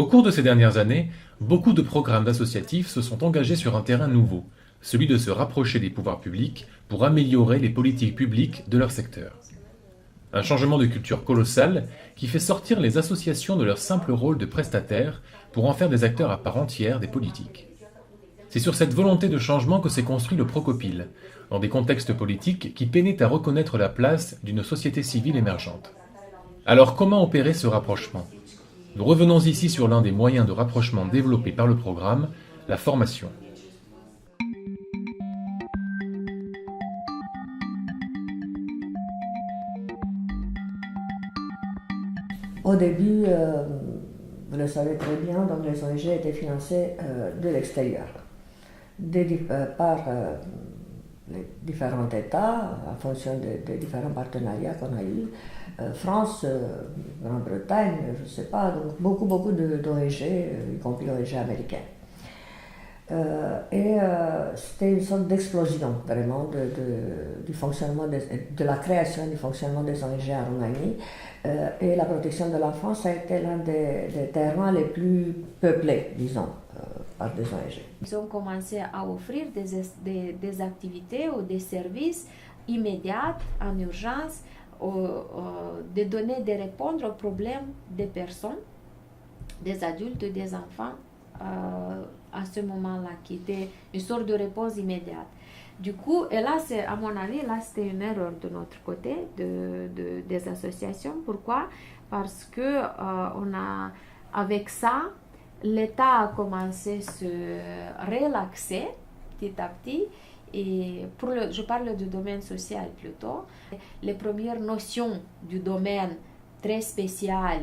Au cours de ces dernières années, beaucoup de programmes associatifs se sont engagés sur un terrain nouveau, celui de se rapprocher des pouvoirs publics pour améliorer les politiques publiques de leur secteur. Un changement de culture colossal qui fait sortir les associations de leur simple rôle de prestataires pour en faire des acteurs à part entière des politiques. C'est sur cette volonté de changement que s'est construit le Procopil, dans des contextes politiques qui peinaient à reconnaître la place d'une société civile émergente. Alors comment opérer ce rapprochement ? Nous revenons ici sur l'un des moyens de rapprochement développés par le programme, la formation. Au début, vous le savez très bien, donc les ONG étaient financées de l'extérieur, par les différents États, en fonction des différents partenariats qu'on a eus. France, Grande-Bretagne, je ne sais pas, donc beaucoup d'ONG, y compris ONG américaines. C'était une sorte d'explosion vraiment du fonctionnement, de la création du fonctionnement des ONG en Roumanie. Et la protection de l'enfance a été l'un des terrains les plus peuplés, disons, par des ONG. Ils ont commencé à offrir des activités ou des services immédiats, en urgence, de donner, de répondre aux problèmes des personnes, des adultes, des enfants, à ce moment-là, qui était une sorte de réponse immédiate. Du coup, et là, à mon avis, là, c'était une erreur de notre côté, des associations. Pourquoi? Parce que avec ça, l'État a commencé à se relaxer petit à petit. Et je parle du domaine social plutôt. Les premières notions du domaine très spécial,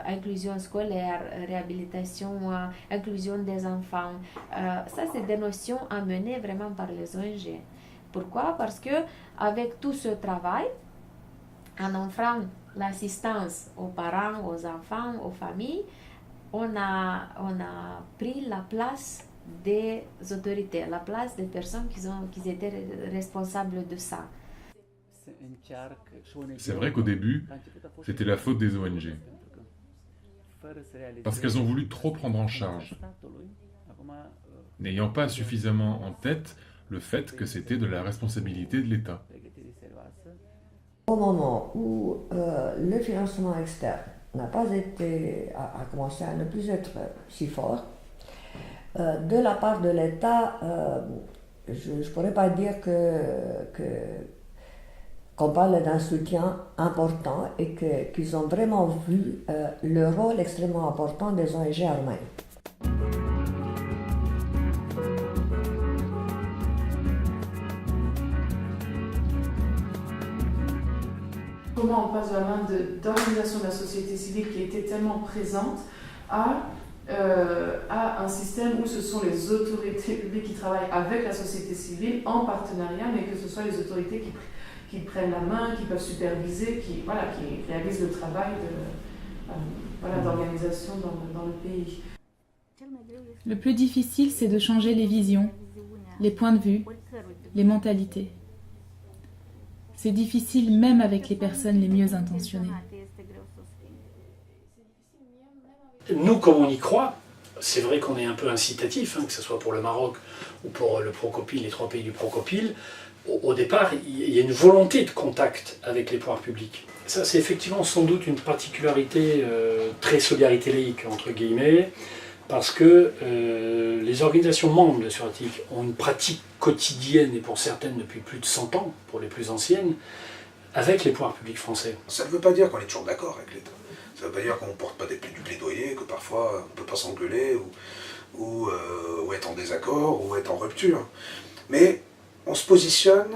inclusion scolaire, réhabilitation, inclusion des enfants, ça c'est des notions amenées vraiment par les ONG. Pourquoi? Parce que avec tout ce travail, en offrant l'assistance aux parents, aux enfants, aux familles, on a pris la place des autorités, la place des personnes qui étaient responsables de ça. C'est vrai qu'au début, c'était la faute des ONG, parce qu'elles ont voulu trop prendre en charge, n'ayant pas suffisamment en tête le fait que c'était de la responsabilité de l'État. Au moment où le financement externe n'a pas a commencé à ne plus être si fort, de la part de l'État, je ne pourrais pas dire qu'on parle d'un soutien important et qu'ils ont vraiment vu le rôle extrêmement important des ONG en Roumanie. Comment on passe de la main d'organisation de la société civile qui était tellement présente à un système où ce sont les autorités publiques qui travaillent avec la société civile en partenariat, mais que ce soit les autorités qui prennent la main, qui peuvent superviser, qui réalisent le travail d'organisation dans le pays. Le plus difficile, c'est de changer les visions, les points de vue, les mentalités. C'est difficile même avec les personnes les mieux intentionnées. Nous, comme on y croit, c'est vrai qu'on est un peu incitatif, que ce soit pour le Maroc ou pour le Procopil, les 3 pays du Procopil. Au départ, il y a une volonté de contact avec les pouvoirs publics. Ça, c'est effectivement sans doute une particularité très solidarité laïque, entre guillemets, parce que les organisations membres de Suratic ont une pratique quotidienne, et pour certaines depuis plus de 100 ans, pour les plus anciennes, avec les pouvoirs publics français. Ça ne veut pas dire qu'on est toujours d'accord avec l'État. Ça ne veut pas dire qu'on ne porte pas du plaidoyer, que parfois on ne peut pas s'engueuler, ou être en désaccord, ou être en rupture. Mais on se positionne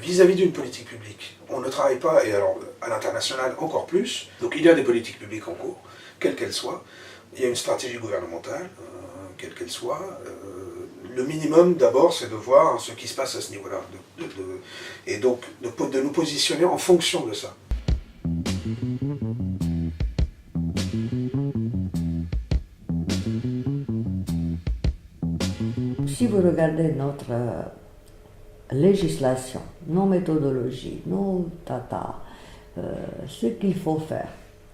vis-à-vis d'une politique publique. On ne travaille pas, et alors à l'international encore plus. Donc il y a des politiques publiques en cours, quelles qu'elles soient. Il y a une stratégie gouvernementale, quelle qu'elle soit. Le minimum d'abord, c'est de voir ce qui se passe à ce niveau-là. Et donc de nous positionner en fonction de ça. Si vous regardez notre législation, nos méthodologies, nos data, ce qu'il faut faire,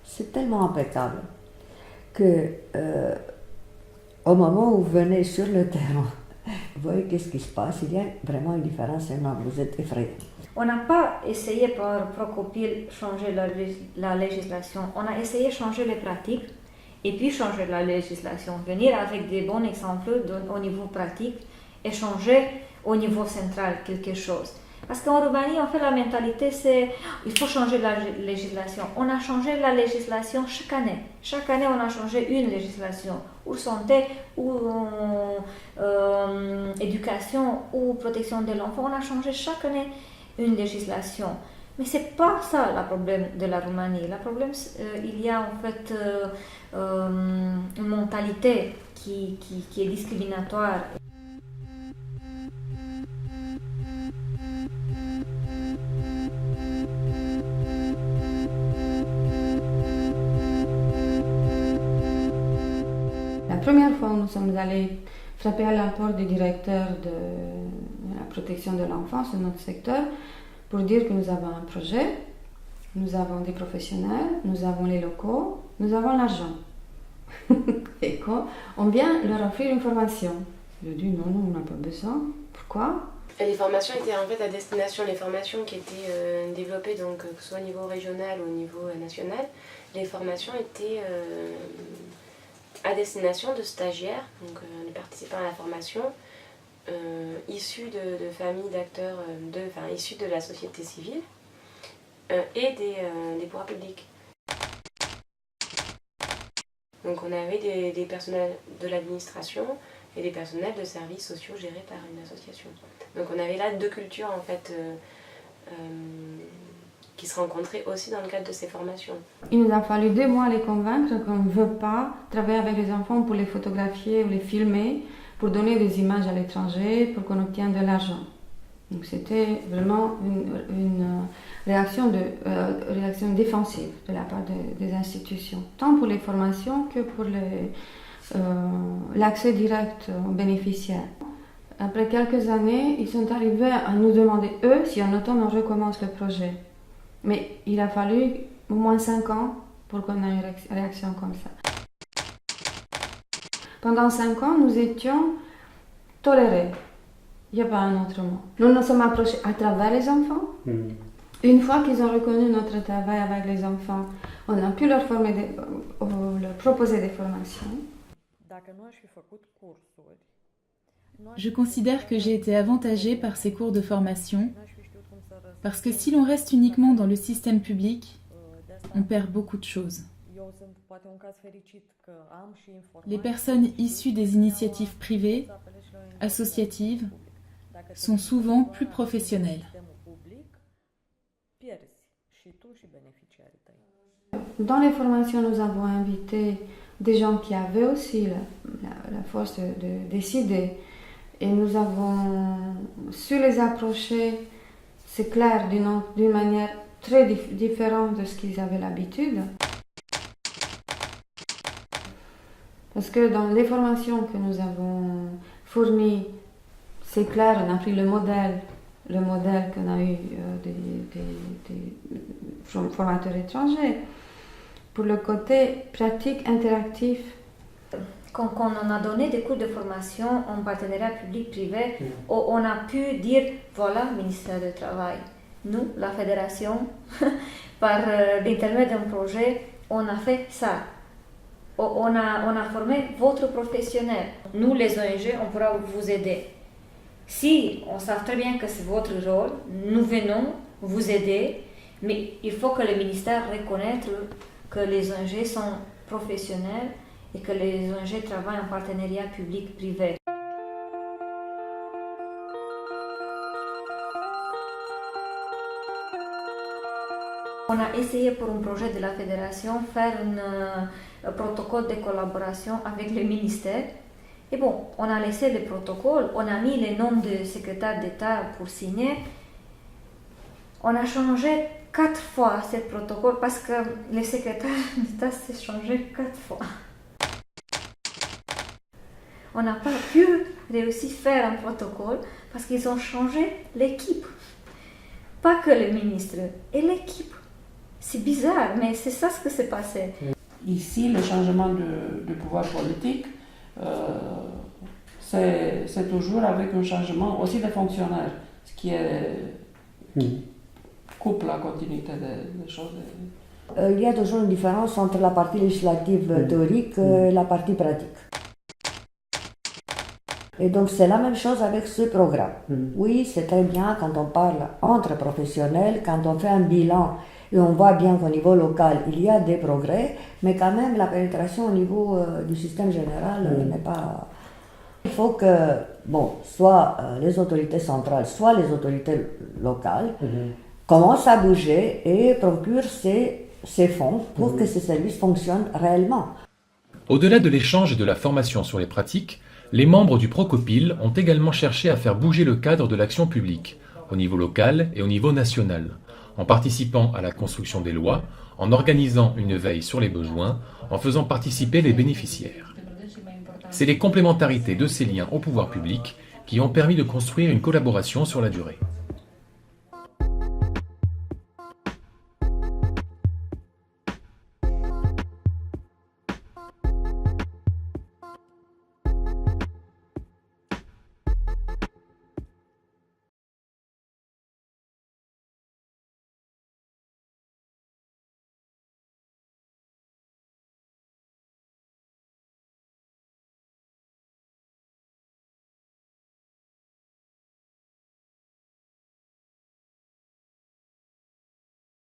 c'est tellement impeccable que au moment où vous venez sur le terrain, vous voyez qu'est-ce qui se passe, il y a vraiment une différence énorme, vous êtes effrayé. On n'a pas essayé par Procopil changer la législation, on a essayé de changer les pratiques et puis changer la législation, venir avec des bons exemples au niveau pratique et changer au niveau central quelque chose. Parce qu'en Roumanie, en fait, la mentalité, c'est il faut changer la législation. On a changé la législation chaque année. Chaque année, on a changé une législation, ou santé, ou éducation, ou protection de l'enfant. On a changé chaque année une législation. Mais ce n'est pas ça le problème de la Roumanie. Le problème, il y a en fait une mentalité qui est discriminatoire. La première fois où nous sommes allés frapper à la porte du directeur de la protection de l'enfance de notre secteur pour dire que nous avons un projet, nous avons des professionnels, nous avons les locaux, nous avons l'argent. Et quand on vient leur offrir une formation, je dis non, on n'a pas besoin. Pourquoi? Et les formations étaient en fait à destination, les formations qui étaient développées, donc que ce soit au niveau régional ou au niveau national, les formations étaient à destination de stagiaires, donc de participants à la formation, issus de familles d'acteurs, issus de la société civile et des pouvoirs publics. Donc on avait des personnels de l'administration et des personnels de services sociaux gérés par une association. Donc on avait là deux cultures en fait qui se rencontraient aussi dans le cadre de ces formations. Il nous a fallu 2 mois les convaincre qu'on ne veut pas travailler avec les enfants pour les photographier ou les filmer, pour donner des images à l'étranger, pour qu'on obtienne de l'argent. Donc c'était vraiment une réaction défensive de la part des institutions, tant pour les formations que pour l'accès direct aux bénéficiaires. Après quelques années, ils sont arrivés à nous demander, eux, si en automne on recommence le projet. Mais il a fallu au moins 5 ans pour qu'on ait une réaction comme ça. Pendant 5 ans, nous étions tolérés. Il n'y a pas un autre mot. Nous nous sommes approchés à travers les enfants. Une fois qu'ils ont reconnu notre travail avec les enfants, on a pu leur proposer des formations. Je considère que j'ai été avantagée par ces cours de formation parce que si l'on reste uniquement dans le système public, on perd beaucoup de choses. Les personnes issues des initiatives privées, associatives, sont souvent plus professionnelles. Dans les formations, nous avons invité des gens qui avaient aussi la force de décider. Et nous avons su les approcher, c'est clair, d'une manière très différente de ce qu'ils avaient l'habitude. Parce que dans les formations que nous avons fournies, c'est clair, on a pris le modèle qu'on a eu des formateurs étrangers. Pour le côté pratique, interactif. Quand on a donné des cours de formation en partenariat public-privé, on a pu dire, voilà, ministère du Travail, nous, la fédération, par l'intermédiaire d'un projet, on a fait ça. On a formé votre professionnel. Nous, les ONG, on pourra vous aider. Si on sait très bien que c'est votre rôle, nous venons vous aider, mais il faut que le ministère reconnaisse que les ONG sont professionnels et que les ONG travaillent en partenariat public-privé. On a essayé pour un projet de la fédération faire un protocole de collaboration avec le ministère. Et bon, on a laissé le protocole, on a mis les noms de secrétaires d'État pour signer. On a changé 4 fois ce protocole parce que le secrétaire d'État s'est changé 4 fois. On n'a pas pu réussir à faire un protocole parce qu'ils ont changé l'équipe. Pas que le ministre, et l'équipe. C'est bizarre, mais c'est ça ce qui s'est passé. Ici, le changement de pouvoir politique, c'est toujours avec un changement aussi des fonctionnaires, ce qui coupe la continuité des choses. Il y a toujours une différence entre la partie législative théorique et la partie pratique. Et donc c'est la même chose avec ce programme. Oui, c'est très bien quand on parle entre professionnels, quand on fait un bilan et on voit bien qu'au niveau local il y a des progrès, mais quand même la pénétration au niveau du système général n'est pas... Il faut que, soit les autorités centrales, soit les autorités locales commencent à bouger et procurent ces fonds pour que ces services fonctionnent réellement. Au-delà de l'échange et de la formation sur les pratiques, les membres du Procopil ont également cherché à faire bouger le cadre de l'action publique, au niveau local et au niveau national, en participant à la construction des lois, en organisant une veille sur les besoins, en faisant participer les bénéficiaires. C'est les complémentarités de ces liens au pouvoir public qui ont permis de construire une collaboration sur la durée.